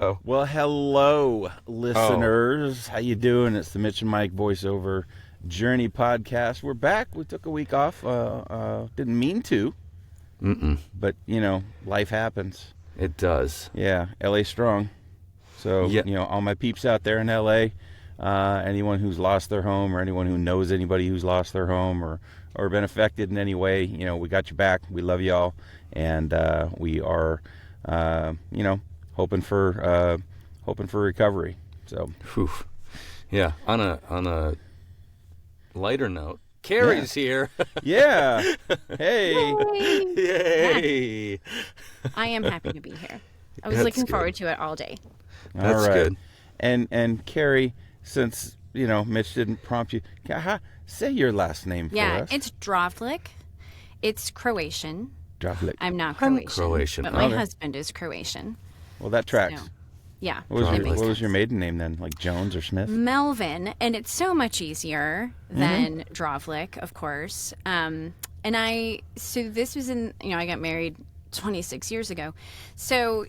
go. Well, hello, listeners. How you doing? It's the Mitch and Mike voiceover journey podcast. We're back. We took a week off. Didn't mean to. But, life happens. It does. Yeah, LA strong. So, all my peeps out there in LA, anyone who's lost their home or anyone who knows anybody who's lost their home or been affected in any way, we got your back. We love y'all. And we are, hoping for recovery. So, whew. Yeah. On a lighter note, Carrie's here. Yeah. Hey. Yay. Yeah. I am happy to be here. I was looking forward to it all day. That's good. And Carrie, since Mitch didn't prompt you, say your last name for us. Yeah, it's Drovdlic. It's Croatian. Drovdlic. I'm not Croatian. I'm Croatian. But my husband is Croatian. Well, that tracks. So, yeah. What was your maiden name then? Like Jones or Smith? Melvin, and it's so much easier than Drovdlic, of course. So this was I got married 26 years ago. So,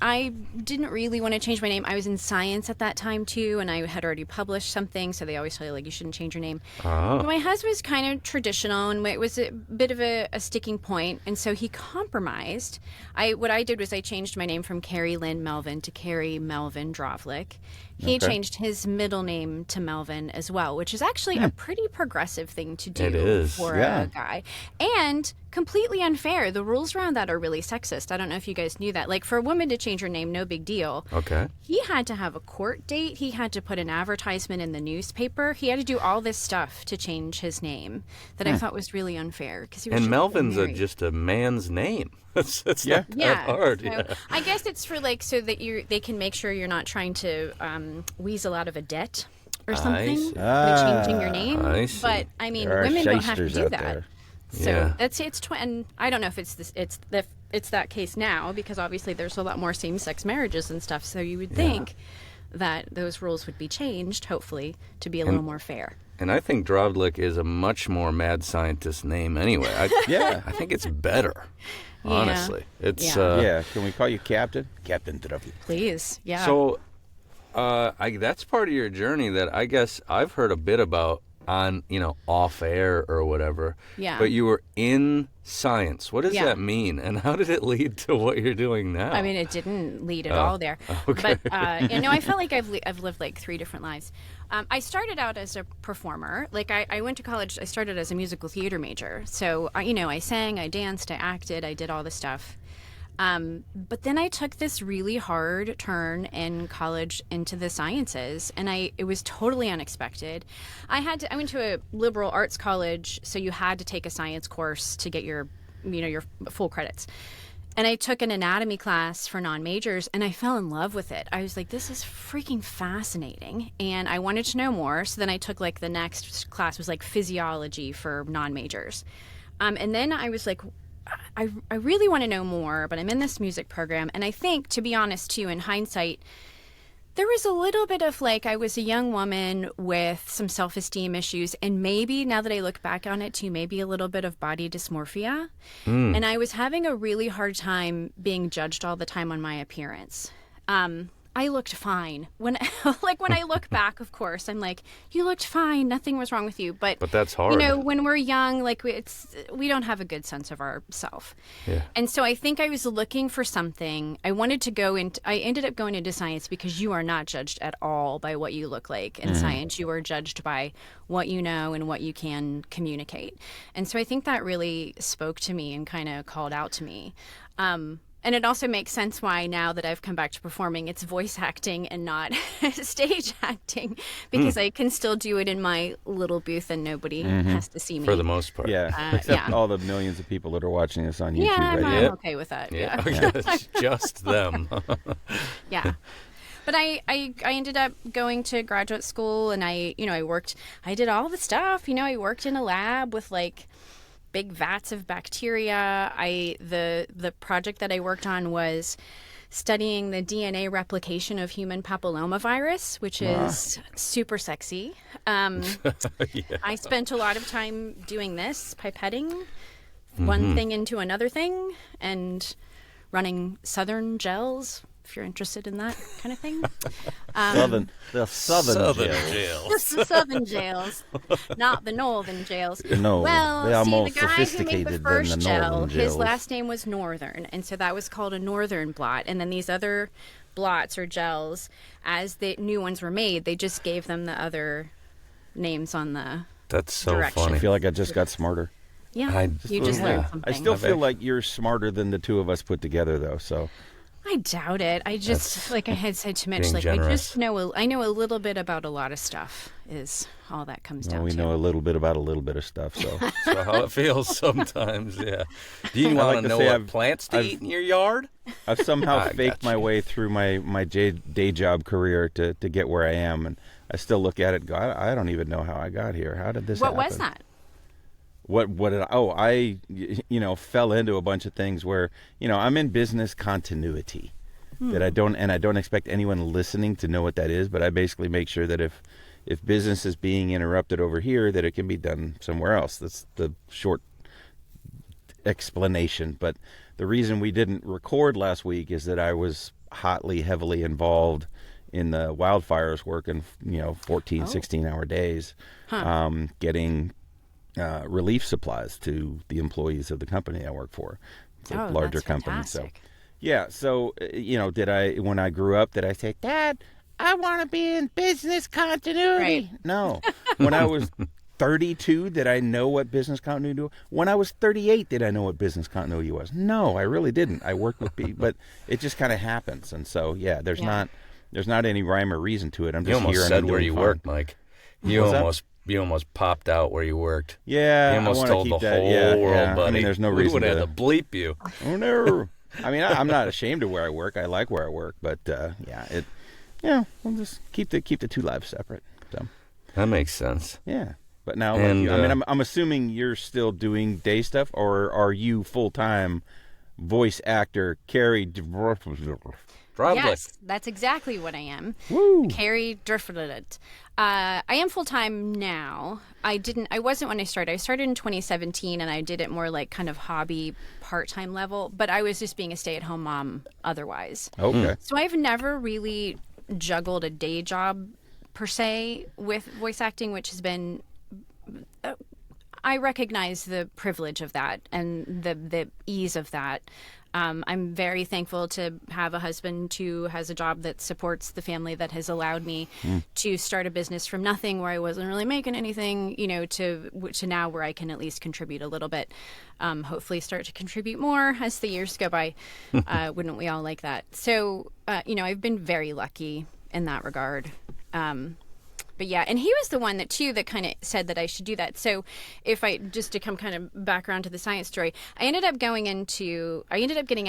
I didn't really want to change my name. I was in science at that time too, and I had already published something, so they always tell you, you shouldn't change your name. But my husband was kind of traditional, and it was a bit of a sticking point, and so he compromised. What I did was I changed my name from Carrie Lynn Melvin to Carrie Melvin Drovdlic. He changed his middle name to Melvin as well, which is actually a pretty progressive thing to do for a guy. And completely unfair. The rules around that are really sexist. I don't know if you guys knew that. Like, for a woman to change her name, no big deal. Okay. He had to have a court date. He had to put an advertisement in the newspaper. He had to do all this stuff to change his name that I thought was really unfair. And Melvin's just a man's name. It's not that hard. So I guess it's for so that they can make sure you're not trying to weasel out of a debt or something by changing your name. I see. But women don't have to do that. There. So and I don't know if it's that case now, because obviously there's a lot more same-sex marriages and stuff. So you would think that those rules would be changed, hopefully, to be a little more fair. And I think Drovdlic is a much more mad scientist name anyway. I think it's better. Honestly, it's Can we call you Captain Drovdlic? Please, yeah. So, that's part of your journey that I guess I've heard a bit about on off air or whatever. Yeah. But you were in science. What does that mean, and how did it lead to what you're doing now? I mean, it didn't lead at all there. Okay. But I felt like I've lived 3 different lives. I started out as a performer. I went to college. I started as a musical theater major. So I sang, I danced, I acted, I did all the stuff. But then I took this really hard turn in college into the sciences, and it was totally unexpected. I went to a liberal arts college, so you had to take a science course to get your full credits. And I took an anatomy class for non-majors, and I fell in love with it. I was like, this is freaking fascinating. And I wanted to know more. So then I took the next class was physiology for non-majors. And then I was like, I really want to know more, but I'm in this music program. And I think, to be honest, too, in hindsight, there was a little bit of I was a young woman with some self-esteem issues, and maybe now that I look back on it too, maybe a little bit of body dysmorphia. And I was having a really hard time being judged all the time on my appearance. I looked fine. When I look back, of course, I'm like, you looked fine. Nothing was wrong with you. But that's hard. When we're young, we don't have a good sense of ourself. Yeah. And so I think I was looking for something. I ended up going into science because you are not judged at all by what you look like in science. You are judged by what you know and what you can communicate. And so I think that really spoke to me and kind of called out to me. And it also makes sense why now that I've come back to performing, it's voice acting and not stage acting, because I can still do it in my little booth and nobody has to see me. For the most part. Yeah, except all the millions of people that are watching us on YouTube. Yeah, right? I'm okay with that. Yeah. It's just them. Yeah. But I ended up going to graduate school, and I worked, I did all the stuff. I worked in a lab with big vats of bacteria. The project that I worked on was studying the DNA replication of human papillomavirus, which is super sexy. I spent a lot of time doing this, pipetting one thing into another thing, and running Southern gels if you're interested in that kind of thing. The southern jails. The southern jails, not the northern jails. No, well, they are see, more the guy who made sophisticated the than first the gel, northern his jails. last name was Northern, and so that was called a northern blot. And then these other blots or gels, as the new ones were made, they just gave them the other names on the That's so direction. funny. I feel like I just got smarter. Yeah, you just learned something. I still feel like you're smarter than the two of us put together, though. So I doubt it. I just, like I had said to Mitch, like generous. I just know a little bit about a lot of stuff. Is all that comes down we to. know a little bit about a little bit of stuff. So That's how it feels sometimes. Yeah. Do you want to know what plants to eat in your yard? I've somehow faked my way through my day job career to get where I am, and I still look at it and go, I don't even know how I got here. How did this happen? What was that? What did I fell into a bunch of things where, I'm in business continuity that I don't expect anyone listening to know what that is, but I basically make sure that if business is being interrupted over here, that it can be done somewhere else. That's the short explanation. But the reason we didn't record last week is that I was heavily involved in the wildfires, working 14, 16-hour days, getting relief supplies to the employees of the company I work for. It's a larger company. So did I, when I grew up, did I say, Dad, I want to be in business continuity? Right. No. When I was 32, did I know what business continuity was? When I was 38, did I know what business continuity was? No, I really didn't. I worked with people, but it just kind of happens. And so, there's not any rhyme or reason to it. I'm just you almost here. said where you worked, Mike. You almost popped out where you worked. Yeah, you almost told the whole world, buddy. I mean, there's no we reason would have to bleep you. Oh no! I mean, I'm not ashamed of where I work. I like where I work, but we'll just keep the two lives separate. So that makes sense. Yeah, but now, I'm assuming you're still doing day stuff, or are you full time voice actor Carrie Drovdlic? Yes, that's exactly what I am. Woo! Carrie Drovdlic. I am full-time now. I wasn't when I started. I started in 2017, and I did it more like kind of hobby, part-time level, but I was just being a stay-at-home mom otherwise. Okay. So I've never really juggled a day job, per se, with voice acting, which has been... I recognize the privilege of that and the ease of that. I'm very thankful to have a husband who has a job that supports the family, that has allowed me to start a business from nothing, where I wasn't really making anything, to now where I can at least contribute a little bit. Hopefully start to contribute more as the years go by. Wouldn't we all like that? So, I've been very lucky in that regard. But yeah, and he was the one that kind of said that I should do that. So just to come kind of back around to the science story, I ended up getting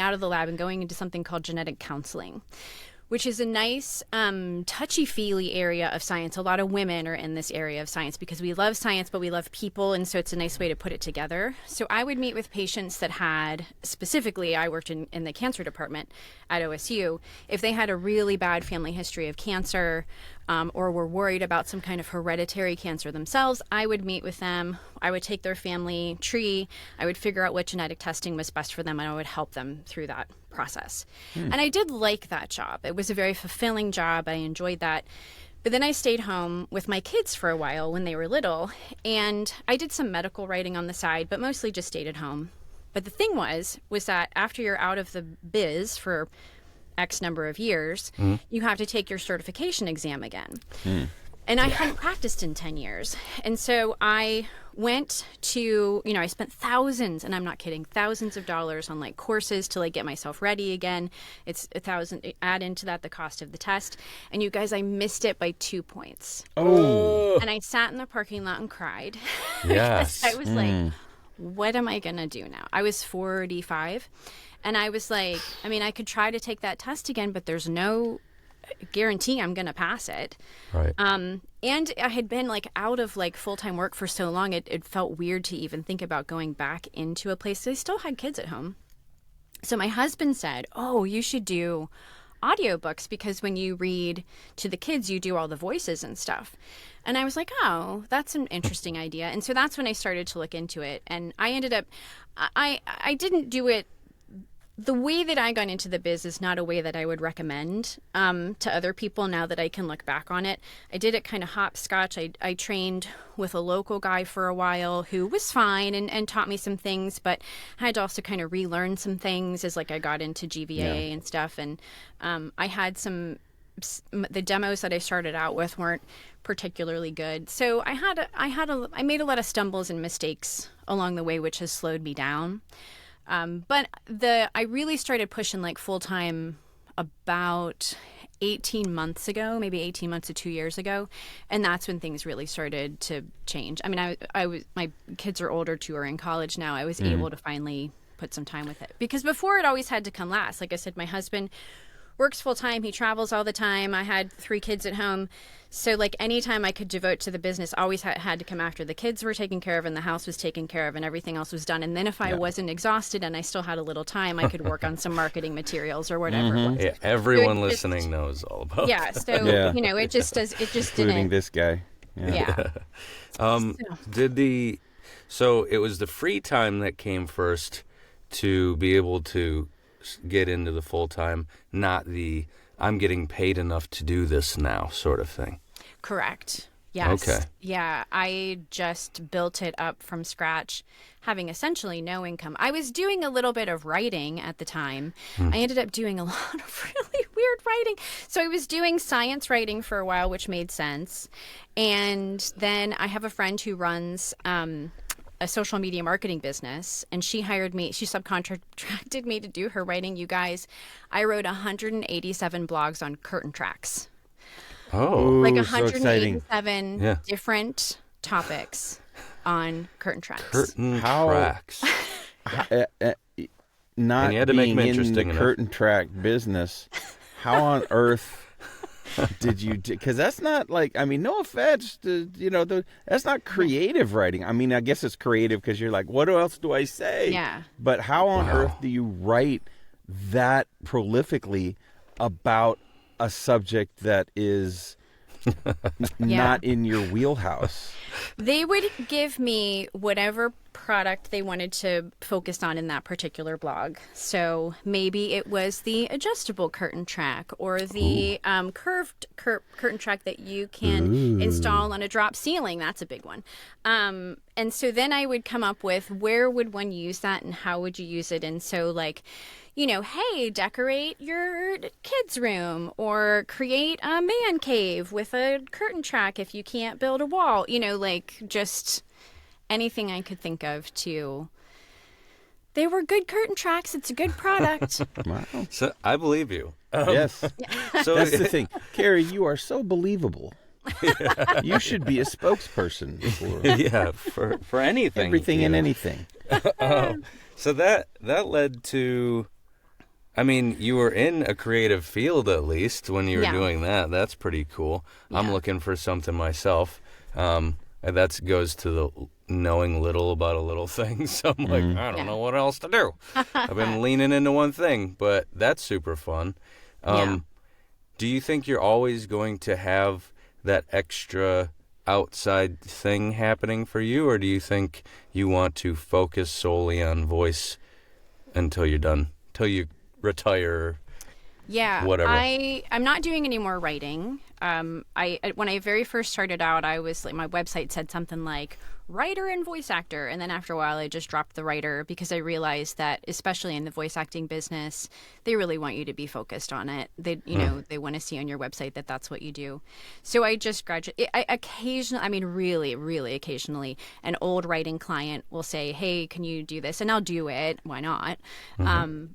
out of the lab and going into something called genetic counseling, which is a nice touchy-feely area of science. A lot of women are in this area of science because we love science, but we love people, and so it's a nice way to put it together. So I would meet with patients that had, specifically, I worked in the cancer department at OSU. If they had a really bad family history of cancer, or were worried about some kind of hereditary cancer themselves, I would meet with them. I would take their family tree. I would figure out what genetic testing was best for them, and I would help them through that process. And I did like that job. It was a very fulfilling job. I enjoyed that. But then I stayed home with my kids for a while when they were little, and I did some medical writing on the side, but mostly just stayed at home. But the thing was that after you're out of the biz for X number of years, you have to take your certification exam again. And I hadn't practiced in 10 years. And so I went to, I spent thousands, and I'm not kidding, thousands of dollars on like courses to like get myself ready again. It's $1,000, add into that the cost of the test. And you guys, I missed it by 2 points. Oh. And I sat in the parking lot and cried. Yes. I was like, what am I going to do now? I was 45. And I was like, I could try to take that test again, but there's no guarantee I'm going to pass it. Right. And I had been like out of like full-time work for so long, it felt weird to even think about going back into a place. I still had kids at home. So my husband said, oh, you should do audiobooks, because when you read to the kids, you do all the voices and stuff. And I was like, oh, that's an interesting idea. And so that's when I started to look into it. And I ended up, I didn't do it the way that I got into the biz is not a way that I would recommend to other people now that I can look back on it. I did it kind of hopscotch. I trained with a local guy for a while who was fine and taught me some things, but I had to also kind of relearn some things as like I got into GVA and stuff. And I had the demos that I started out with weren't particularly good. So I made a lot of stumbles and mistakes along the way, which has slowed me down. But I really started pushing like full time about 18 months ago, maybe 18 months to 2 years ago. And that's when things really started to change. I mean, my kids are older too, are in college now. I was able to finally put some time with it, because before it always had to come last. Like I said, my husband works full time. He travels all the time. I had 3 kids at home. So like any time I could devote to the business always had to come after the kids were taken care of and the house was taken care of and everything else was done. And then if I wasn't exhausted and I still had a little time, I could work on some marketing materials or whatever. Yeah, everyone listening knows all about that. So, you know, it just including didn't. this guy. Yeah. So it was the free time that came first to be able to get into the full time, not the I'm getting paid enough to do this now sort of thing. Correct. Yes. Okay. Yeah, I just built it up from scratch, having essentially no income. I was doing a little bit of writing at the time. I ended up doing a lot of really weird writing. So I was doing science writing for a while, which made sense. And then I have a friend who runs a social media marketing business, and she hired me. She subcontracted me to do her writing. You guys, I wrote 187 blogs on curtain tracks. Oh, like so 187 different topics on curtain tracks. Tracks. Not and you had to make being them in interesting the enough. curtain track business, how on earth did you do? Because that's not like, I mean, no offense to, that's not creative writing. I mean, I guess it's creative because you're like, what else do I say? Yeah. But how on earth do you write that prolifically about a subject that is not in your wheelhouse? They would give me whatever product they wanted to focus on in that particular blog. So maybe it was the adjustable curtain track or the curved curtain track that you can install on a drop ceiling. That's a big one. And so then I would come up with where would one use that and how would you use it? And so like, hey, decorate your kids' room or create a man cave with a curtain track if you can't build a wall, like just anything I could think of to. They were good curtain tracks. It's a good product. Wow. So I believe you. Yes. So that's the thing. Carrie, you are so believable. You should be a spokesperson for anything. Everything and anything. So that led to, I mean, you were in a creative field at least when you were doing that. That's pretty cool. Yeah. I'm looking for something myself. And that goes to the knowing little about a little thing. So I'm like, I don't know what else to do. I've been leaning into one thing, but that's super fun. Do you think you're always going to have that extra outside thing happening for you, or do you think you want to focus solely on voice until you're done, till you retire? Yeah, whatever. I'm not doing any more writing. When I very first started out, I was like, my website said something like writer and voice actor, and then after a while I just dropped the writer because I realized that especially in the voice acting business, they really want you to be focused on it. They they want to see on your website that that's what you do. So I just graduated. I occasionally, I mean really, really occasionally, an old writing client will say, "Hey, can you do this?" And I'll do it. Why not?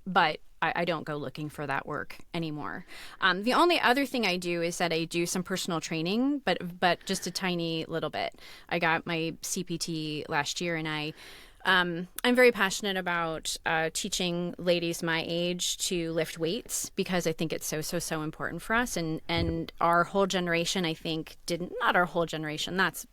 But I don't go looking for that work anymore. The only other thing I do is that I do some personal training, but just a tiny little bit. I got my CPT last year, and I'm very passionate about teaching ladies my age to lift weights because I think it's so important for us. And our whole generation, I think, not our whole generation. That's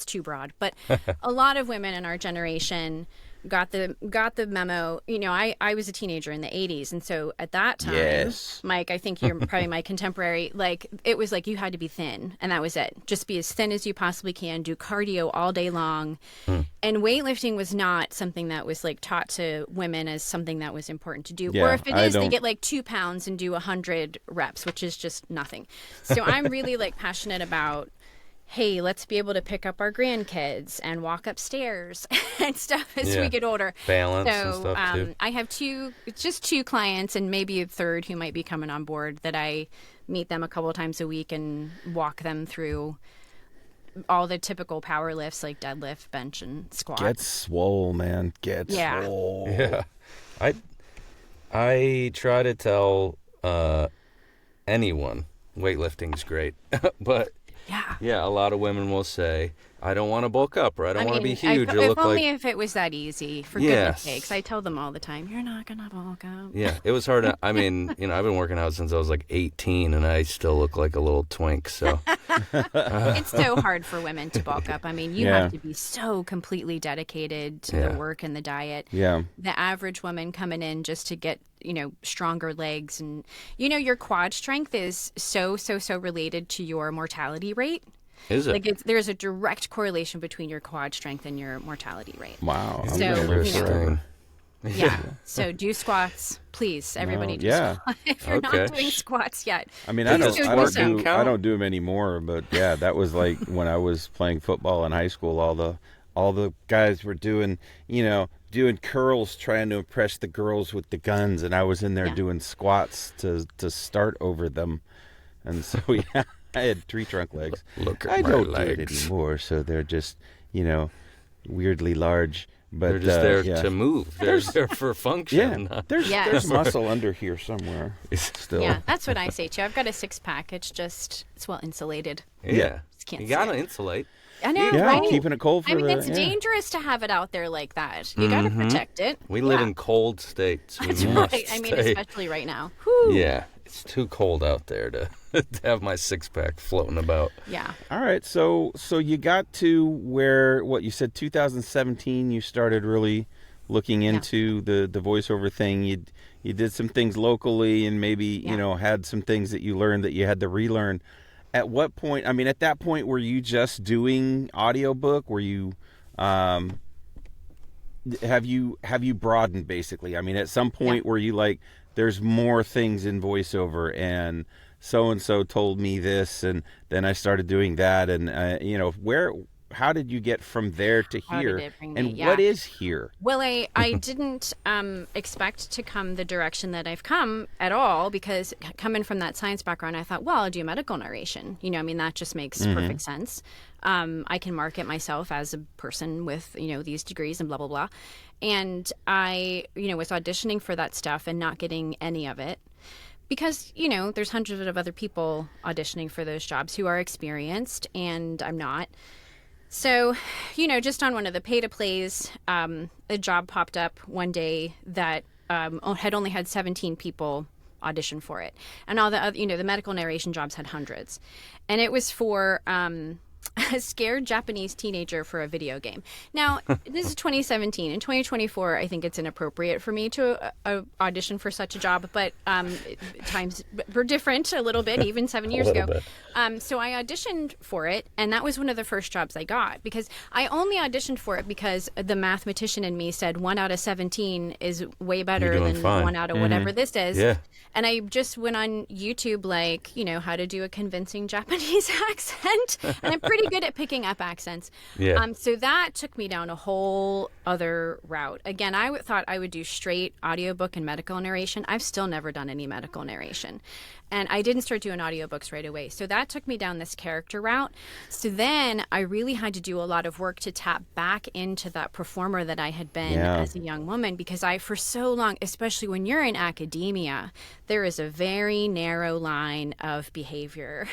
too broad, but a lot of women in our generation got the memo. You know, I was a teenager in the 80s, and so at that time, Yes. Mike, I think you're probably my contemporary, like, it was like you had to be thin, and that was it. Just be as thin as you possibly can, do cardio all day long. And weightlifting was not something that was like taught to women as something that was important to do. Yeah, or if it is, they get like 2 pounds and do 100 reps, which is just nothing. So I'm really like passionate about, hey, let's be able to pick up our grandkids and walk upstairs and stuff as we get older. Balance and stuff too. I have just two clients and maybe a third who might be coming on board that I meet them a couple of times a week and walk them through all the typical power lifts like deadlift, bench, and squat. Get swole, man. Get swole. Yeah. I try to tell anyone weightlifting's great, but yeah, a lot of women will say, I don't want to bulk up, or I don't want to be huge, or look like... if it was that easy, for goodness sakes. I tell them all the time, you're not going to bulk up. Yeah, it was hard. I mean, you know, I've been working out since I was like 18, and I still look like a little twink, so... It's so hard for women to bulk up. I mean, you have to be so completely dedicated to the work and the diet. Yeah. The average woman coming in just to get, you know, stronger legs, and, you know, your quad strength is so related to your mortality rate. Is it? Like there's a direct correlation between your quad strength and your mortality rate. Wow. So, Interesting. Yeah. So do squats, please. Everybody do squats. If you're not doing squats yet. I mean, I don't do them anymore, but yeah, that was like when I was playing football in high school. All the guys were doing, you know, doing curls, trying to impress the girls with the guns, and I was in there doing squats to start over them, and so I had tree trunk legs. I don't do it anymore, so they're just, you know, weirdly large. But they're just there to move. They're there for function. Yeah, there's muscle under here somewhere. Still. Yeah, that's what I say too. I've got a 6-pack. It's well insulated. Yeah, you gotta insulate. I know, right? right? Keeping it cold for it's dangerous to have it out there like that. You got to protect it. We live in cold states. That's right. I mean, especially right now. Whew. Yeah, it's too cold out there to have my 6-pack floating about. Yeah. All right, so you got to where, what you said, 2017, you started really looking into the voiceover thing. You did some things locally and maybe, you know, had some things that you learned that you had to relearn. At what point, I mean, at that point, were you just doing audiobook? Were you, have you broadened, basically? I mean, at some point were you like, there's more things in voiceover, and so-and-so told me this, and then I started doing that, and, you know, how did you get from there to here? What is here? Well, I didn't expect to come the direction that I've come at all, because coming from that science background, I thought, well, I'll do medical narration. You know, I mean, that just makes perfect sense. I can market myself as a person with, you know, these degrees and blah, blah, blah. And I, you know, was auditioning for that stuff and not getting any of it. Because, you know, there's hundreds of other people auditioning for those jobs who are experienced, and I'm not. So, you know, just on one of the pay-to-plays, a job popped up one day that had only had 17 people audition for it. And all the other, you know, the medical narration jobs had hundreds. And it was for a scared Japanese teenager for a video game. Now, this is 2017. In 2024, I think it's inappropriate for me to audition for such a job, but times were different a little bit, even 7 years ago. So I auditioned for it, and that was one of the first jobs I got, because I only auditioned for it because the mathematician in me said 1 out of 17 is way better than fine. 1 out of whatever this is. Yeah. And I just went on YouTube, like, you know, how to do a convincing Japanese accent. And I'm pretty good at picking up accents. Yeah. So that took me down a whole other route. Again, I thought I would do straight audiobook and medical narration. I've still never done any medical narration. And I didn't start doing audiobooks right away. So that took me down this character route. So then I really had to do a lot of work to tap back into that performer that I had been as a young woman, because for so long, especially when you're in academia, there is a very narrow line of behavior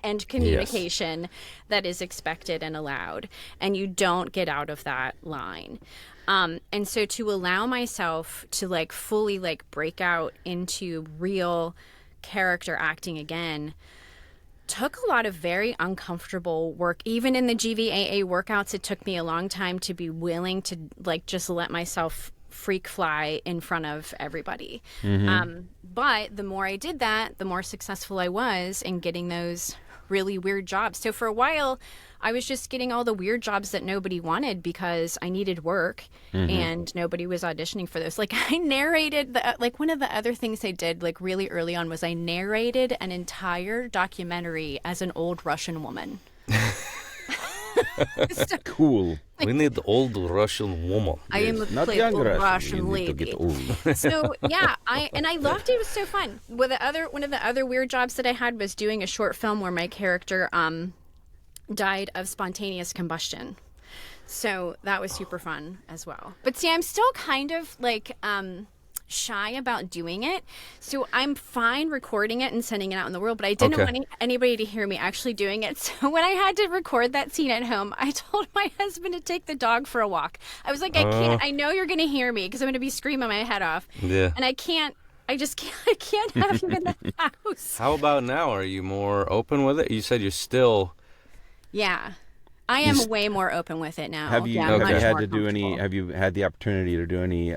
and communication that is expected and allowed. And you don't get out of that line. And so to allow myself to like fully like break out into real character acting again took a lot of very uncomfortable work. Even in the GVAA workouts, it took me a long time to be willing to like just let myself freak fly in front of everybody. But the more I did that, the more successful I was in getting those really weird jobs. So for a while, I was just getting all the weird jobs that nobody wanted because I needed work and nobody was auditioning for those. Like I narrated, one of the other things I did like really early on was I narrated an entire documentary as an old Russian woman. So, cool. We need the old Russian woman. I am a playful Russian lady. So yeah, I loved it. It was so fun. One of the other weird jobs that I had was doing a short film where my character died of spontaneous combustion. So that was super fun as well. But see, I'm still kind of like shy about doing it. So I'm fine recording it and sending it out in the world, but I didn't want anybody to hear me actually doing it. So when I had to record that scene at home, I told my husband to take the dog for a walk. I was like, I can't, I know you're going to hear me because I'm going to be screaming my head off. Yeah. And I can't have him in the house. How about now? Are you more open with it? You said you're still... Yeah. I am way more open with it now. Have you had the opportunity to do any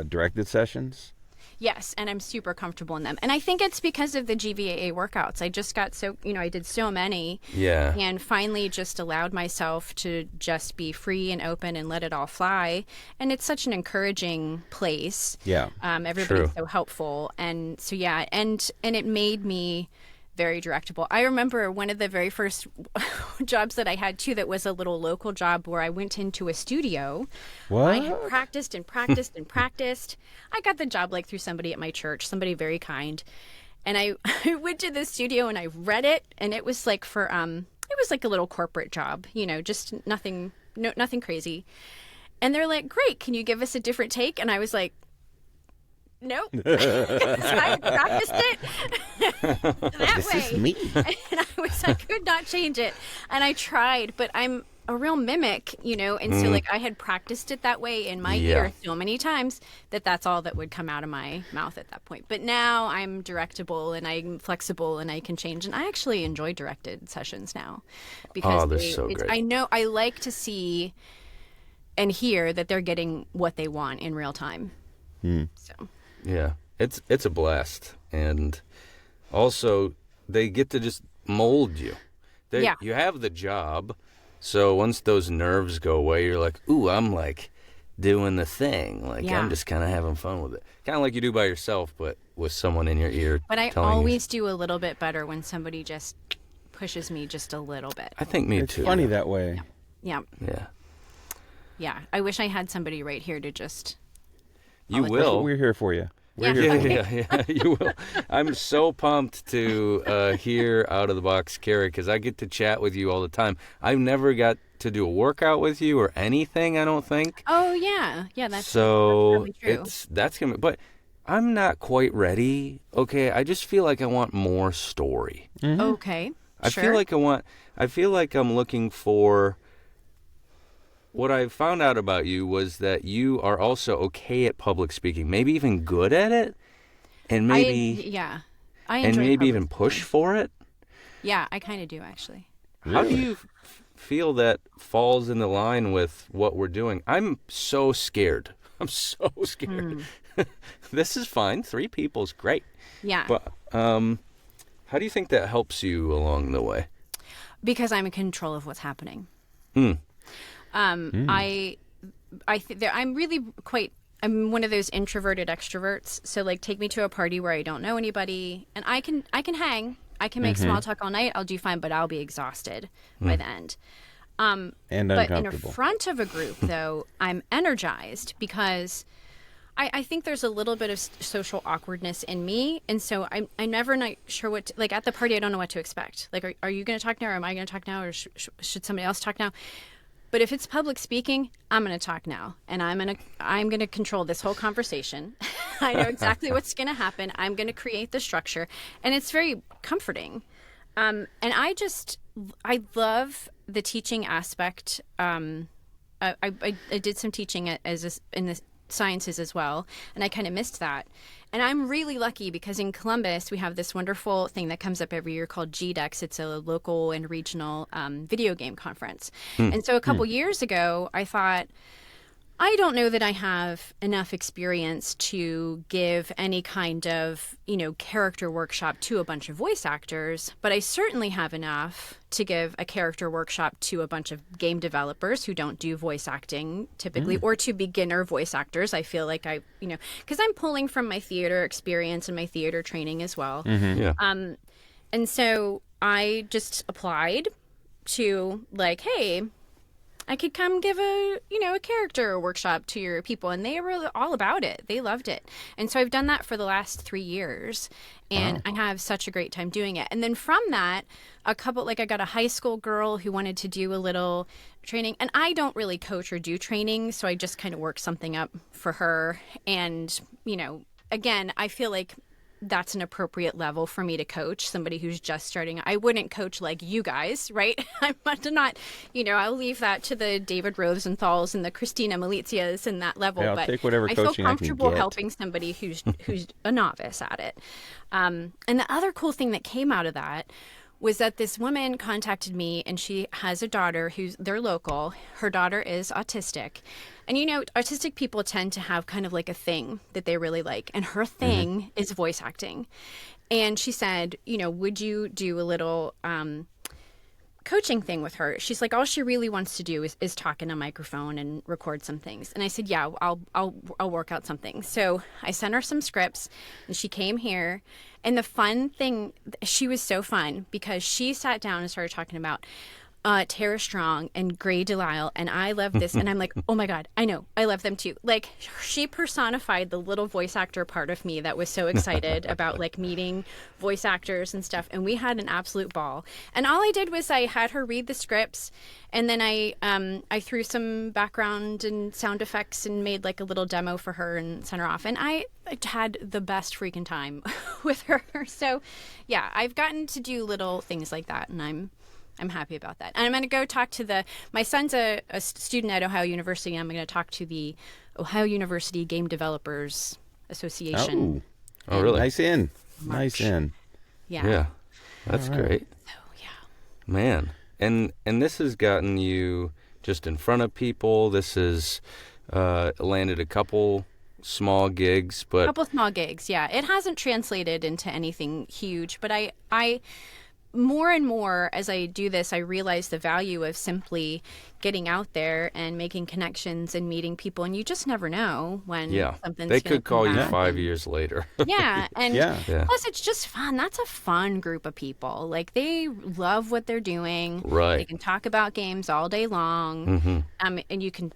directed sessions? Yes, and I'm super comfortable in them. And I think it's because of the GVAA workouts. I just got I did so many. Yeah. And finally just allowed myself to just be free and open and let it all fly. And it's such an encouraging place. Yeah. Everybody's so helpful. And so, yeah, and it made me very directable. I remember one of the very first jobs that I had too that was a little local job where I went into a studio. What? I had practiced and practiced and practiced. I got the job like through somebody at my church, somebody very kind. And I went to the studio and I read it, and it was like for it was like a little corporate job, just nothing crazy. And they're like, "Great, can you give us a different take?" And I was like, nope. I practiced it that way. This is me. And I could not change it. And I tried, but I'm a real mimic, and so like I had practiced it that way in my ear so many times that's all that would come out of my mouth at that point. But now I'm directable and I'm flexible and I can change. And I actually enjoy directed sessions now because they're so great. I know I like to see and hear that they're getting what they want in real time. So. Yeah, it's a blast, and also they get to just mold you. You have the job, so once those nerves go away, you're like, ooh, I'm like doing the thing. Like I'm just kind of having fun with it, kind of like you do by yourself, but with someone in your ear. But I always do a little bit better when somebody just pushes me just a little bit. I think me too. It's funny that way. Yeah. I wish I had somebody right here to just. You will. We're here for you. Yeah, you will. I'm so pumped to hear Out of the Box, Carrie, because I get to chat with you all the time. I've never got to do a workout with you or anything, I don't think. Oh, yeah. That's probably true. That's gonna. But I'm not quite ready. Okay, I just feel like I want more story. Mm-hmm. Okay, I feel like I'm looking for. What I found out about you was that you are also okay at public speaking, maybe even good at it, and maybe I enjoy maybe even push for it. Yeah, I kind of do actually. How do you feel that falls in the line with what we're doing? I'm so scared. I'm so scared. This is fine. 3 people's great. Yeah. But how do you think that helps you along the way? Because I'm in control of what's happening. I'm really I'm one of those introverted extroverts. So like take me to a party where I don't know anybody and I can hang. I can make small talk all night. I'll do fine, but I'll be exhausted by the end. And but in front of a group though, I'm energized because I think there's a little bit of social awkwardness in me. And so I'm never not sure what like at the party, I don't know what to expect. Like, are you going to talk now or am I going to talk now or should somebody else talk now? But if it's public speaking, I'm going to talk now, and I'm going to control this whole conversation. I know exactly what's going to happen. I'm going to create the structure, and it's very comforting. And I love the teaching aspect. I did some teaching in sciences as well, and I kind of missed that. And I'm really lucky because in Columbus, we have this wonderful thing that comes up every year called GDEX. It's a local and regional video game conference. And so a couple years ago, I thought, I don't know that I have enough experience to give any kind of, character workshop to a bunch of voice actors, but I certainly have enough to give a character workshop to a bunch of game developers who don't do voice acting typically, or to beginner voice actors. I feel like because I'm pulling from my theater experience and my theater training as well. And so I just applied to hey, I could come give a character workshop to your people, and they were all about it. They loved it. And so I've done that for the last 3 years, and I have such a great time doing it. And then from that, I got a high school girl who wanted to do a little training, and I don't really coach or do training, so I just kind of worked something up for her. And, again, I feel like that's an appropriate level for me to coach somebody who's just starting. I wouldn't coach like you guys, right? I'm not, I'll leave that to the David Rosenthals and the Christina Malizias and that level. Yeah, I'll take whatever I feel coaching I can comfortable get. helping somebody who's a novice at it. And the other cool thing that came out of that was that this woman contacted me, and she has a daughter they're local. Her daughter is autistic. And, autistic people tend to have kind of like a thing that they really like. And her thing is voice acting. And she said, would you do a little coaching thing with her? She's like, all she really wants to do is talk in a microphone and record some things. And I said, yeah, I'll work out something. So I sent her some scripts, and she came here. And the fun thing, she was so fun because she sat down and started talking about Tara Strong and Gray Delisle, and I love this. And I'm like, oh my God, I know, I love them too. She personified the little voice actor part of me that was so excited about meeting voice actors and stuff. And we had an absolute ball. And all I did was I had her read the scripts, and then I threw some background and sound effects and made a little demo for her and sent her off. And I had the best freaking time with her. So yeah, I've gotten to do little things like that, and I'm happy about that. And I'm going to go talk to my son's a student at Ohio University, and I'm going to talk to the Ohio University Game Developers Association. Oh, really? Nice in. March. Nice in. Yeah. That's great. So, yeah. Man. And this has gotten you just in front of people. This has landed a couple small gigs, but... A couple small gigs, yeah. It hasn't translated into anything huge, but I more and more as I do this, I realize the value of simply getting out there and making connections and meeting people, and you just never know when something's they could call you back. 5 years later. Yeah, and Yeah. plus it's just fun. That's a fun group of people. They love what they're doing. Right. They can talk about games all day long. And you can,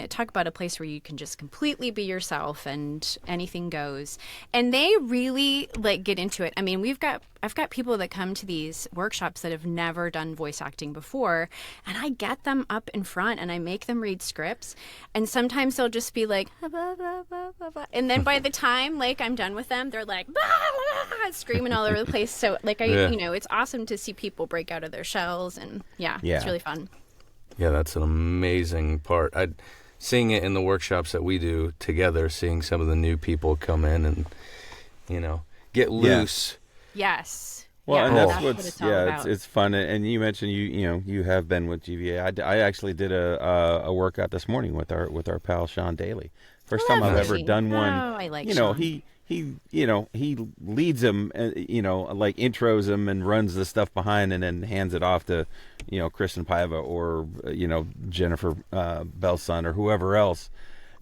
talk about a place where you can just completely be yourself and anything goes. And they really get into it. I mean, I've got people that come to these workshops that have never done voice acting before, and I get them up in front and I make them read scripts, and sometimes they'll just be like blah, blah, blah, blah, blah. And then by the time I'm done with them, they're like blah, blah, blah, screaming all over the place. So it's awesome to see people break out of their shells, and it's really fun. Yeah, that's an amazing part. Seeing it in the workshops that we do together, seeing some of the new people come in and get loose. Yes. Well, and that's what it's all about. It's fun. And you mentioned you have been with GVA. I actually did a workout this morning with our pal Sean Daly. First time I've ever done one. Oh, I like Sean. He leads them, intros them and runs the stuff behind, and then hands it off to Kristen Paiva or Jennifer Belson or whoever else.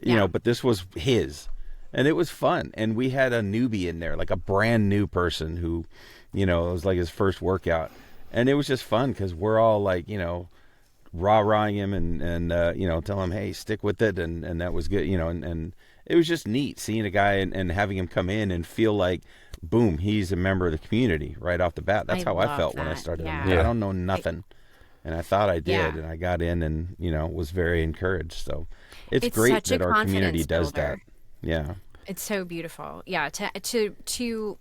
But this was his. And it was fun. And we had a newbie in there, a brand new person who, it was his first workout. And it was just fun because we're all rah-rahing him and telling him, hey, stick with it. And that was good, and it was just neat seeing a guy and having him come in and feel like, boom, he's a member of the community right off the bat. That's how I felt when I started. Yeah. I don't know nothing. And I thought I did. And I got in and, was very encouraged. So it's great that our community does that. Yeah. It's so beautiful. Yeah. To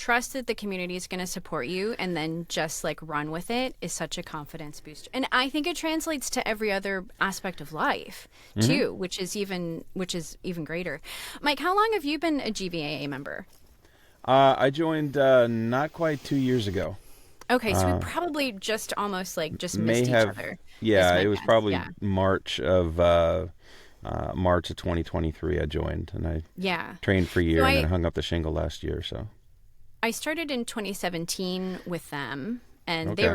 trust that the community is going to support you and then just like run with it is such a confidence booster. And I think it translates to every other aspect of life too, which is even greater. Mike, how long have you been a GVAA member? I joined not quite 2 years ago. Okay, so we probably just almost like just missed each other. Yeah, it was probably March of 2023 I joined, and I trained for a year and then hung up the shingle last year. So I started in 2017 with them, and they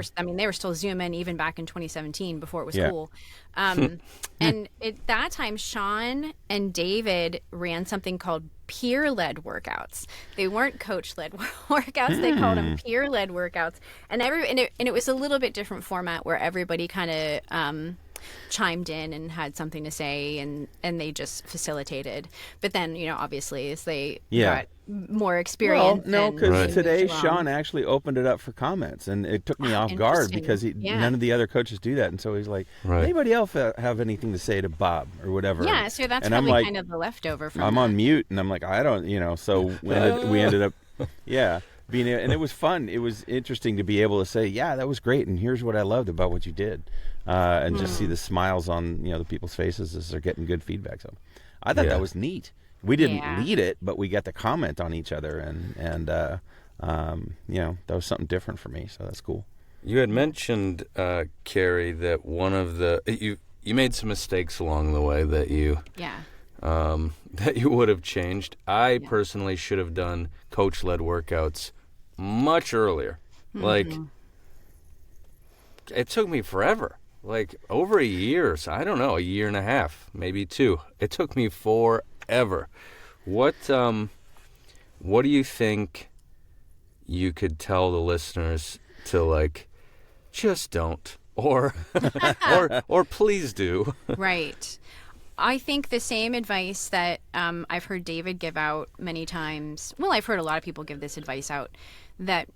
were still Zoom in even back in 2017 before it was cool. And at that time, Sean and David ran something called peer-led workouts. They weren't coach-led workouts. They called them peer-led workouts. And it was a little bit different format where everybody kind of chimed in and had something to say, and they just facilitated. But then, obviously, as they got more experience. Well, no, because today Sean actually opened it up for comments, and it took me off guard because none of the other coaches do that. And so he's like, anybody else have anything to say to Bob or whatever? Yeah, so that's probably kind of the leftover from I'm on mute, and I'm like, I don't, so we ended up, being, and it was fun. It was interesting to be able to say, that was great, and here's what I loved about what you did. And just see the smiles on the people's faces as they're getting good feedback. So I thought that was neat. We didn't lead it, but we got to comment on each other, and that was something different for me. So that's cool. You had mentioned, Carrie, that one of the you made some mistakes along the way that you that you would have changed. I personally should have done coach-led workouts much earlier. Like it took me forever. Like over a year, so I don't know, a year and a half, maybe 2. It took me forever. What do you think you could tell the listeners to like, just don't, or please do? Right. I think the same advice that I've heard David give out many times. Well, I've heard a lot of people give this advice out that.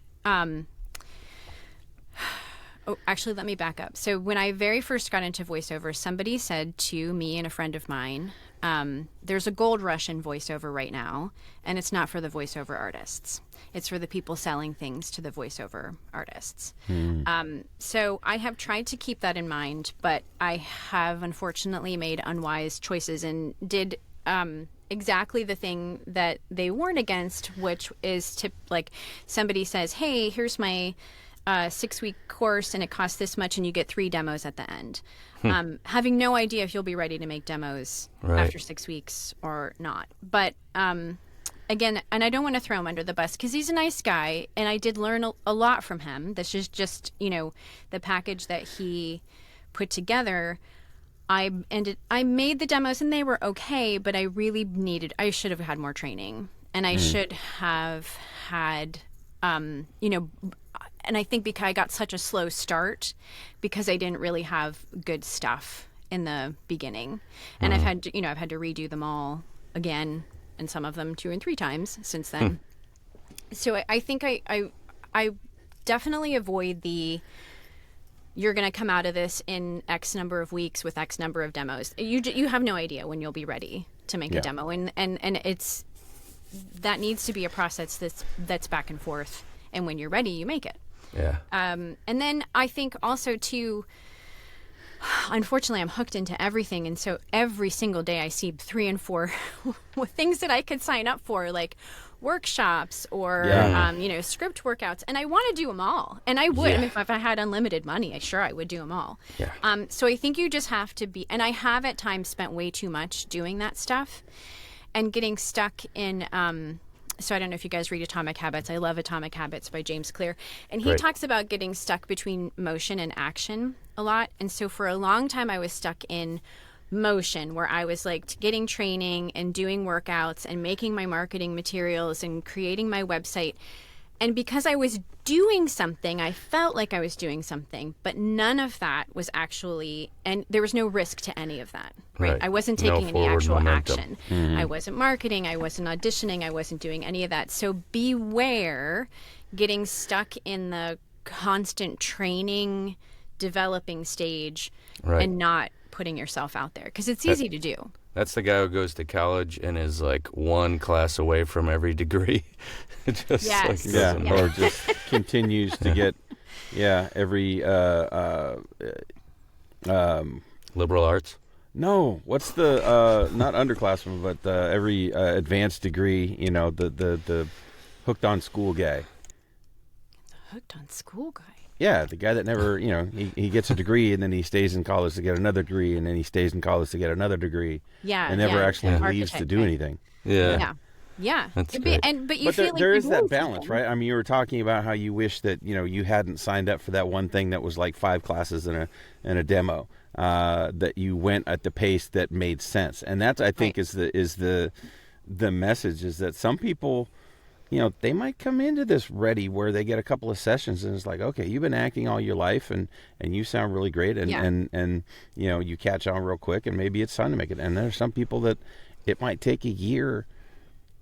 Actually, let me back up. So when I very first got into voiceover, somebody said to me and a friend of mine, there's a gold rush in voiceover right now, and it's not for the voiceover artists. It's for the people selling things to the voiceover artists. So I have tried to keep that in mind, but I have unfortunately made unwise choices and did exactly the thing that they warn against, which is to, like, somebody says, hey, here's my 6-week course and it costs this much and you get 3 demos at the end. Having no idea if you'll be ready to make demos after 6 weeks or not. But again, and I don't want to throw him under the bus because he's a nice guy and I did learn a lot from him. This is just, the package that he put together. I made the demos and they were okay, but I should have had more training, and I should have had, and I think because I got such a slow start because I didn't really have good stuff in the beginning. And I've had to redo them all again, and some of them 2 and 3 times since then. So I think I definitely avoid you're going to come out of this in X number of weeks with X number of demos. You have no idea when you'll be ready to make a demo. And that needs to be a process that's back and forth. And when you're ready, you make it. Yeah. And then I think also too, unfortunately, I'm hooked into everything. And so every single day I see 3 and 4 things that I could sign up for, like workshops or, script workouts. And I want to do them all. And I would. I mean, if I had unlimited money, I would do them all. Yeah. So I think you just have to be, and I have at times spent way too much doing that stuff and getting stuck in, so I don't know if you guys read Atomic Habits. I love Atomic Habits by James Clear. And he talks about getting stuck between motion and action a lot. And so for a long time, I was stuck in motion, where I was like getting training and doing workouts and making my marketing materials and creating my website. And because I was doing something, I felt like I was doing something, but none of that was actually, and there was no risk to any of that, right? I wasn't taking any actual action. I wasn't marketing. I wasn't auditioning. I wasn't doing any of that. So beware getting stuck in the constant training, developing stage and not putting yourself out there, because it's easy to do. That's the guy who goes to college and is like one class away from every degree. Just yes. Or just continues to get every liberal arts. No, what's the not underclassmen, but every advanced degree? You know, the hooked on school guy. The hooked on school guy. Yeah, the guy that never, you know, he gets a degree and then he stays in college to get another degree and then he stays in college to get another degree. Yeah, and never actually leaves to do anything. Yeah. That's great. But there is that balance, right? I mean, you were talking about how you wish that, you know, you hadn't signed up for that one thing that was like 5 classes and a demo. That you went at the pace that made sense, and that's, I think, is the message, is that some people, you know, they might come into this ready where they get a couple of sessions and it's like, okay, you've been acting all your life and you sound really great and you know, you catch on real quick and maybe it's time to make it. And there's some people that it might take a year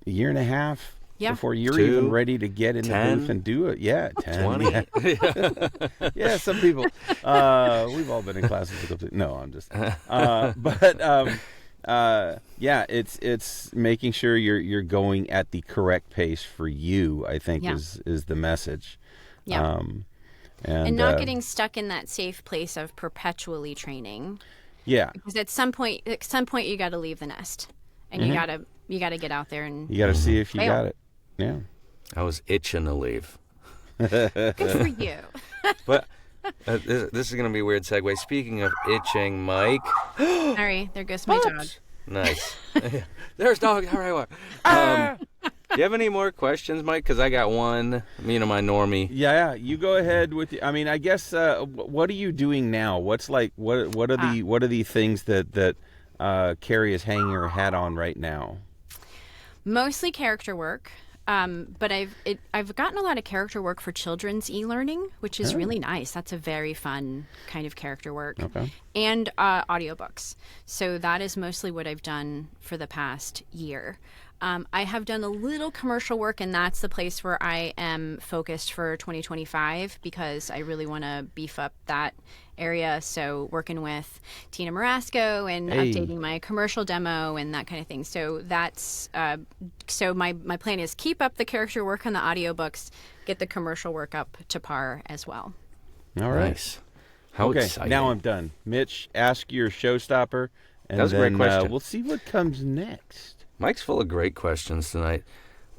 and a half before you're even ready to get in 10, the booth and do it. Yeah, 10. 20. Yeah, some people. We've all been in classes. No, I'm just. It's making sure you're going at the correct pace for you, I think, is the message. Yeah. And not getting stuck in that safe place of perpetually training. Yeah. Because at some point you got to leave the nest, and you got to get out there and you got to see if you got it. Yeah. I was itching to leave. Good for you. But this is going to be a weird segue. Speaking of itching, Mike. Sorry, there goes my dog. Nice. There's dog. All right, do you have any more questions, Mike? Because I got one. You know, my normie. Yeah. You go ahead with. I mean, I guess. What are you doing now? What's like? What are the things that Carrie is hanging her hat on right now? Mostly character work. But I've gotten a lot of character work for children's e-learning, which is really nice. That's a very fun kind of character work. Okay. And audiobooks. So that is mostly what I've done for the past year. I have done a little commercial work, and that's the place where I am focused for 2025 because I really want to beef up that area. So working with Tina Marasco and updating my commercial demo and that kind of thing. So that's so my plan is keep up the character work on the audiobooks, get the commercial work up to par as well. All right. Nice. How exciting. Now I'm done. Mitch, ask your showstopper, and that was a great question. We'll see what comes next. Mike's full of great questions tonight.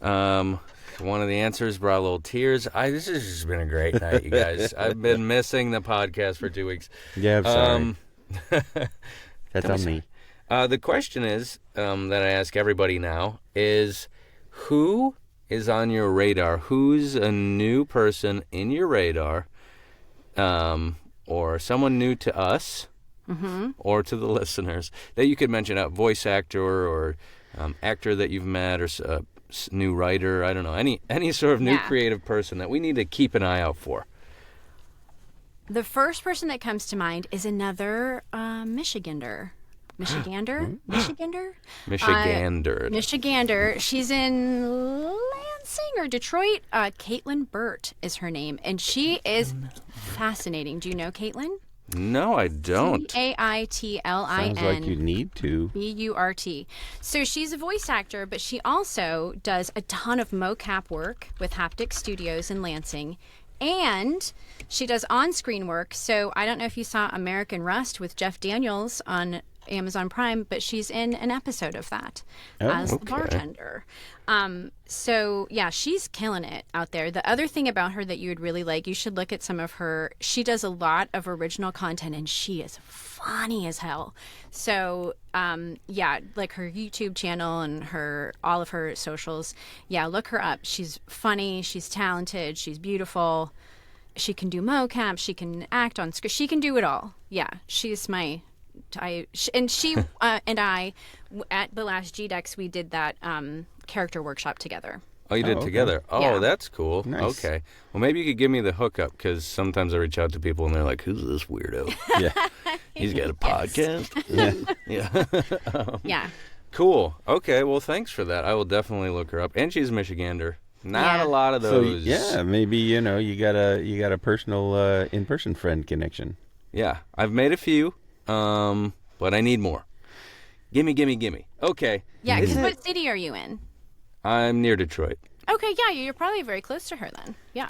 One of the answers brought a little tears. This has just been a great night, you guys. I've been missing the podcast for 2 weeks. Yeah, I'm sorry. That's on me. The question is that I ask everybody now is, who is on your radar? Who's a new person in your radar, or someone new to us, or to the listeners that you could mention? A voice actor or actor that you've met, or new writer, I don't know, any sort of new creative person that we need to keep an eye out for. The first person that comes to mind is another Michigander. Michigander? Michigander. She's in Lansing or Detroit. Caitlin Burt is her name, and she is fascinating. Do you know Caitlin? No, I don't. Caitlin. Sounds like you need to. Burt. So she's a voice actor, but she also does a ton of mocap work with Haptic Studios in Lansing. And she does on-screen work. So I don't know if you saw American Rust with Jeff Daniels on Amazon Prime, but she's in an episode of that as the bartender. So yeah, she's killing it out there. The other thing about her that you would really like, you should look at some of her. She does a lot of original content, and she is funny as hell. So like her YouTube channel and all of her socials. Yeah, look her up. She's funny. She's talented. She's beautiful. She can do mocap. She can act on screen. She can do it all. Yeah, she's my. She and I at the last GDEX we did that character workworkshop together. Oh, you did it together? Oh, yeah. That's cool. Nice. Okay. Well, maybe you could give me the hookup, because sometimes I reach out to people and they're like, who's this weirdo? Yeah. He's got a podcast? Yeah. Yeah. Cool. Okay, well, thanks for that. I will definitely look her up. And she's a Michigander. Not a lot of those. So, maybe, you got a personal in-person friend connection. Yeah. I've made a few, but I need more. Gimme. Okay. Yeah, because what city are you in? I'm near Detroit. Okay, yeah, you're probably very close to her then. Yeah.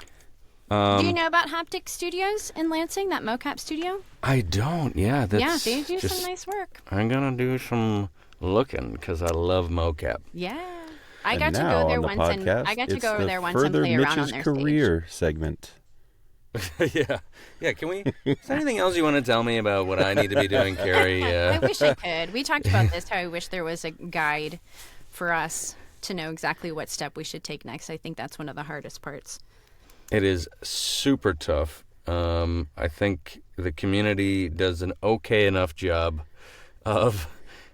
Do you know about Haptic Studios in Lansing, that mocap studio? I don't, yeah. That's they do some nice work. I'm going to do some looking because I love mocap. Yeah. I got to go there once and play around on their career stage. Segment. Yeah. Can we? Is there anything else you want to tell me about what I need to be doing, Carrie? I wish I could. We talked about this. How I wish there was a guide for us to know exactly what step we should take next. I think that's one of the hardest parts. It is super tough. I think the community does an okay enough job of.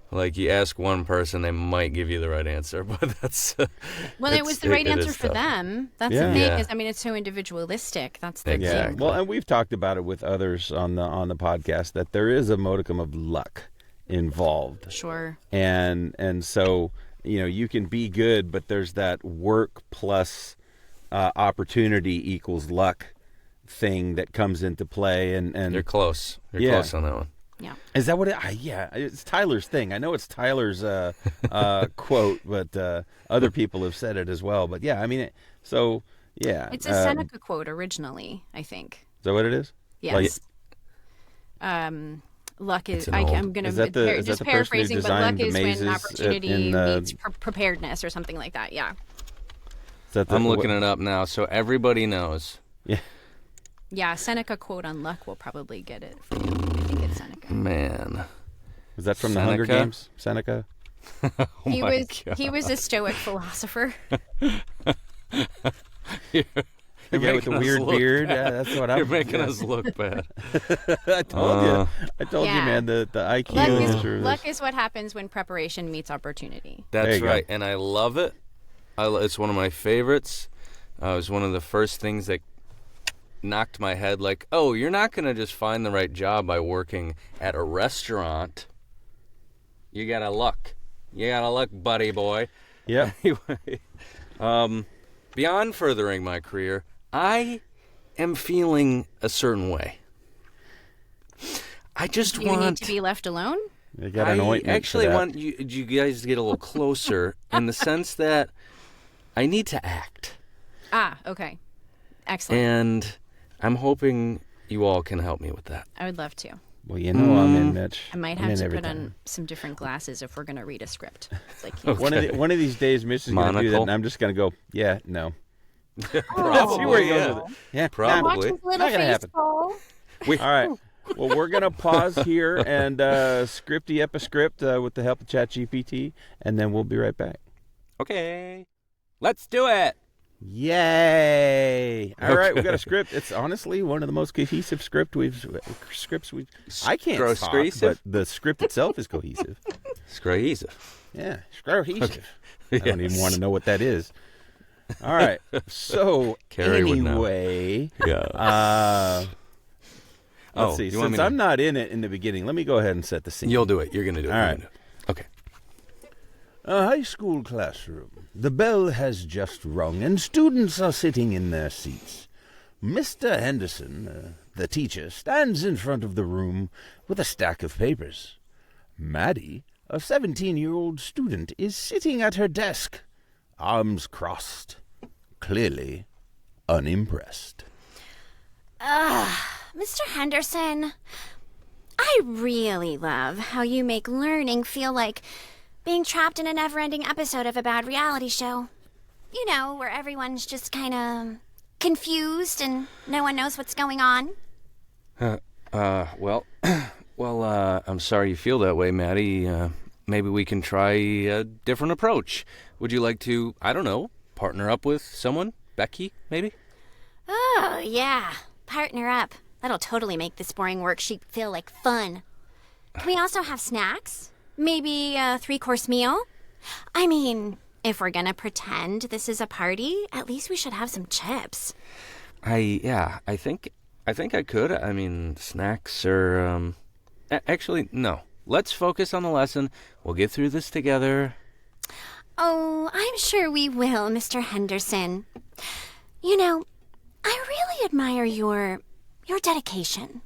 Like, you ask one person, they might give you the right answer, but that's... well, it was the right answer for them. That's the thing, is, I mean, it's so individualistic. That's the thing. Well, and we've talked about it with others on the podcast, that there is a modicum of luck involved. Sure. And so, you can be good, but there's that work plus opportunity equals luck thing that comes into play. And You're close. You're close on that one. Yeah. Is that what it's Tyler's thing. I know it's Tyler's quote, but other people have said it as well. But yeah, I mean, it's a Seneca quote originally, I think. Is that what it is? Yes. Luck is, I'm going to, just paraphrasing, but luck is when opportunity meets preparedness or something like that. Yeah. I'm looking it up now, so everybody knows. Yeah. Yeah, Seneca quote on luck will probably get it for you. I think it's Seneca. Man. Was that from the Hunger Games? Seneca? He was a Stoic philosopher. You're with the weird beard. Yeah, that's what You're making us look bad. I told you, man, the IQ. Luck is what happens when preparation meets opportunity. That's right, and I love it. It's one of my favorites. It was one of the first things that knocked my head, like, oh, you're not going to just find the right job by working at a restaurant. You gotta luck. Buddy boy. Yeah. Anyway, beyond furthering my career, I am feeling a certain way. I just want... You need to be left alone? You got an ointment actually want you guys to get a little closer in the sense that I need to act. Ah, okay. Excellent. And I'm hoping you all can help me with that. I would love to. Well, I'm in, Mitch. I might have to put on some different glasses if we're going to read a script. It's like, okay. One of these days, Mitch is going to do that, and I'm just going to go, yeah, no. Probably, see where he goes with it. Yeah, probably. Watch his little face fall. All right. Well, we're going to pause here and scripty episcript with the help of ChatGPT, and then we'll be right back. Okay. Let's do it. Yay! All right, we got a script. It's honestly one of the most cohesive scripts we've. I can't talk, but the script itself is cohesive. Cohesive. Yeah, cohesive. Okay. I don't even want to know what that is. All right, so Carrie anyway, let's see. Since I'm not in it in the beginning, let me go ahead and set the scene. You'll do it. You're going to do it. All right. Okay. A high school classroom. The bell has just rung, and students are sitting in their seats. Mr. Henderson, the teacher, stands in front of the room with a stack of papers. Maddie, a 17-year-old student, is sitting at her desk, arms crossed, clearly unimpressed. Mr. Henderson, I really love how you make learning feel like being trapped in a never-ending episode of a bad reality show. You know, where everyone's just kind of confused and no one knows what's going on. Well, I'm sorry you feel that way, Maddie. Maybe we can try a different approach. Would you like to, I don't know, partner up with someone? Becky, maybe? Oh, yeah. Partner up. That'll totally make this boring worksheet feel like fun. Can we also have snacks? Maybe a 3-course meal? I mean, if we're gonna pretend this is a party, at least we should have some chips. I think I could. I mean, snacks or, actually, no. Let's focus on the lesson. We'll get through this together. Oh, I'm sure we will, Mr. Henderson. You know, I really admire your dedication.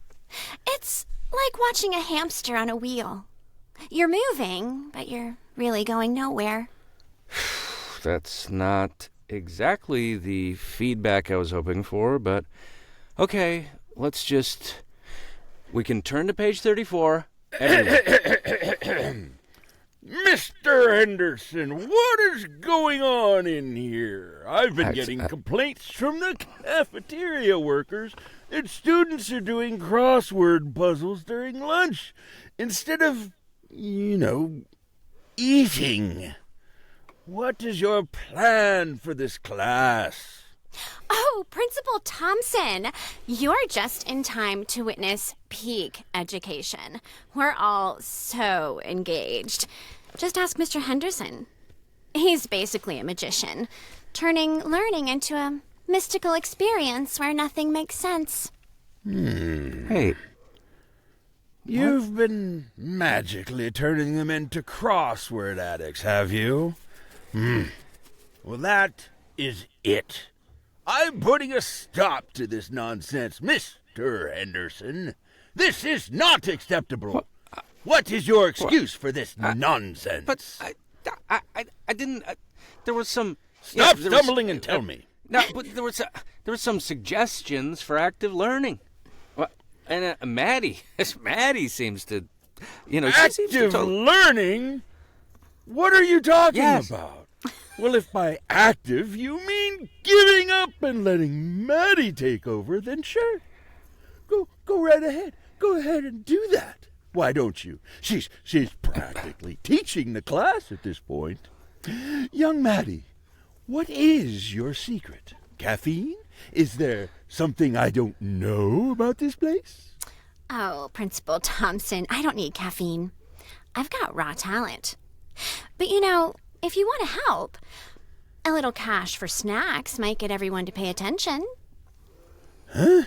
It's like watching a hamster on a wheel. You're moving, but you're really going nowhere. That's not exactly the feedback I was hoping for, but okay, we can turn to page 34. Mr. Henderson, what is going on in here? I've been getting complaints from the cafeteria workers that students are doing crossword puzzles during lunch instead of, eating. What is your plan for this class? Oh, Principal Thompson, you're just in time to witness peak education. We're all so engaged. Just ask Mr. Henderson. He's basically a magician, turning learning into a mystical experience where nothing makes sense. Hey. You've been magically turning them into crossword addicts, have you? Well, that is it. I'm putting a stop to this nonsense, Mr. Henderson. This is not acceptable. What is your excuse for this nonsense? But I didn't. There was some. Stop stumbling and tell me. No, but there was some suggestions for active learning. And Maddie seems to, active learning? What are you talking about? Well, if by active you mean giving up and letting Maddie take over, then sure. Go right ahead. Go ahead and do that. Why don't you? She's practically teaching the class at this point. Young Maddie, what is your secret? Caffeine? Is there something I don't know about this place? Oh, Principal Thompson, I don't need caffeine. I've got raw talent. But if you want to help, a little cash for snacks might get everyone to pay attention. Huh?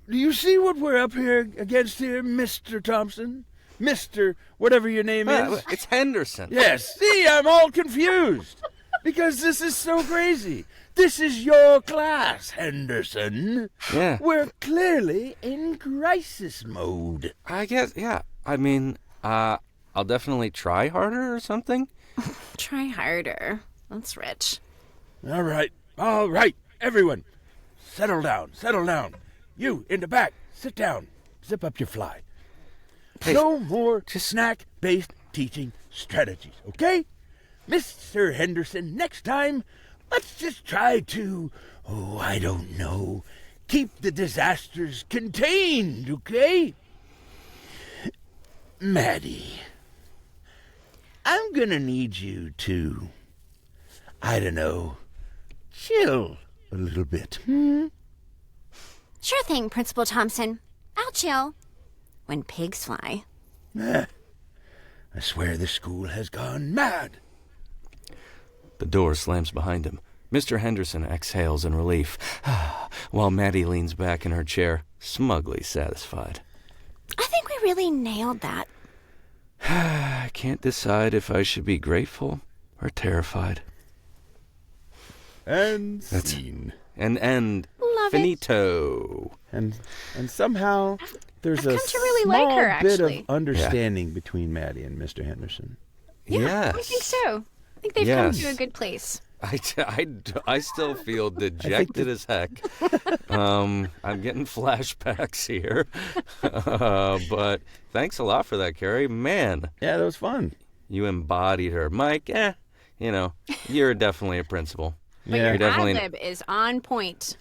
Do you see what we're up here against here, Mr. Thompson? Mr. whatever your name is? It's Henderson. Yes, see, I'm all confused. Because this is so crazy. This is your class, Henderson. Yeah. We're clearly in crisis mode. I guess, yeah. I mean, I'll definitely try harder or something. Try harder. That's rich. All right. Everyone, settle down. You, in the back, sit down. Zip up your fly. Hey, no more snack-based teaching strategies, okay? Mr. Henderson, next time, let's just try to, I don't know, keep the disasters contained, okay? Maddie, I'm gonna need you to, I don't know, chill a little bit. Sure thing, Principal Thompson. I'll chill. When pigs fly. I swear the school has gone mad. The door slams behind him. Mr. Henderson exhales in relief, while Maddie leans back in her chair, smugly satisfied. I think we really nailed that. I can't decide if I should be grateful or terrified. And scene. And Love finito. And somehow there's I've a come to really small like her, bit actually. of understanding between Maddie and Mr. Henderson. Yeah, Yes. I think so. I think they've come to a good place. I still feel dejected as heck. I'm getting flashbacks here. But thanks a lot for that, Carrie. Man. Yeah, that was fun. You embodied her. Mike, you're definitely a principal. But Yeah. your definitely- ad-lib is on point.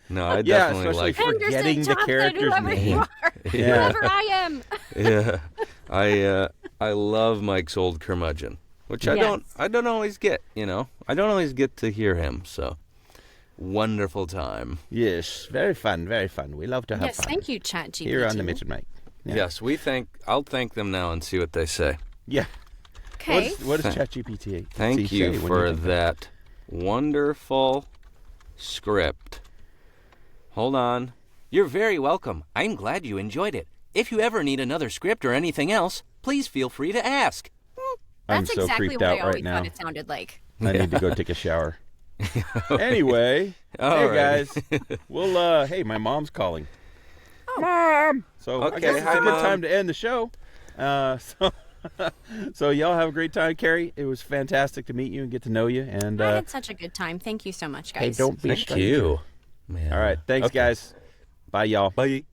No, I Yeah, definitely especially like for forgetting the Thompson, character's whoever name. you are, Yeah. whoever I am. Yeah. I love Mike's old curmudgeon, which I don't always get, I don't always get to hear him, so wonderful time. Yes, very fun, very fun. We love to have Yes, fun. thank you, ChatGPT. Here on the Mitch and Mike. Yeah. Yes, I'll thank them now and see what they say. Yeah. Okay. What does ChatGPT Thank say you when for do that wonderful script. Hold on. You're very welcome. I'm glad you enjoyed it. If you ever need another script or anything else, please feel free to ask. I'm That's so exactly creeped what I out always right now. thought it sounded like. I need to go take a shower. Anyway, All hey right. guys. Well, hey, my mom's calling. Mom. So Okay, I guess it's a good time to end the show. So y'all have a great time, Carrie. It was fantastic to meet you and get to know you. And I had such a good time. Thank you so much, guys. Hey, don't be Thank you. Man. All right, thanks, guys. Bye, y'all. Bye.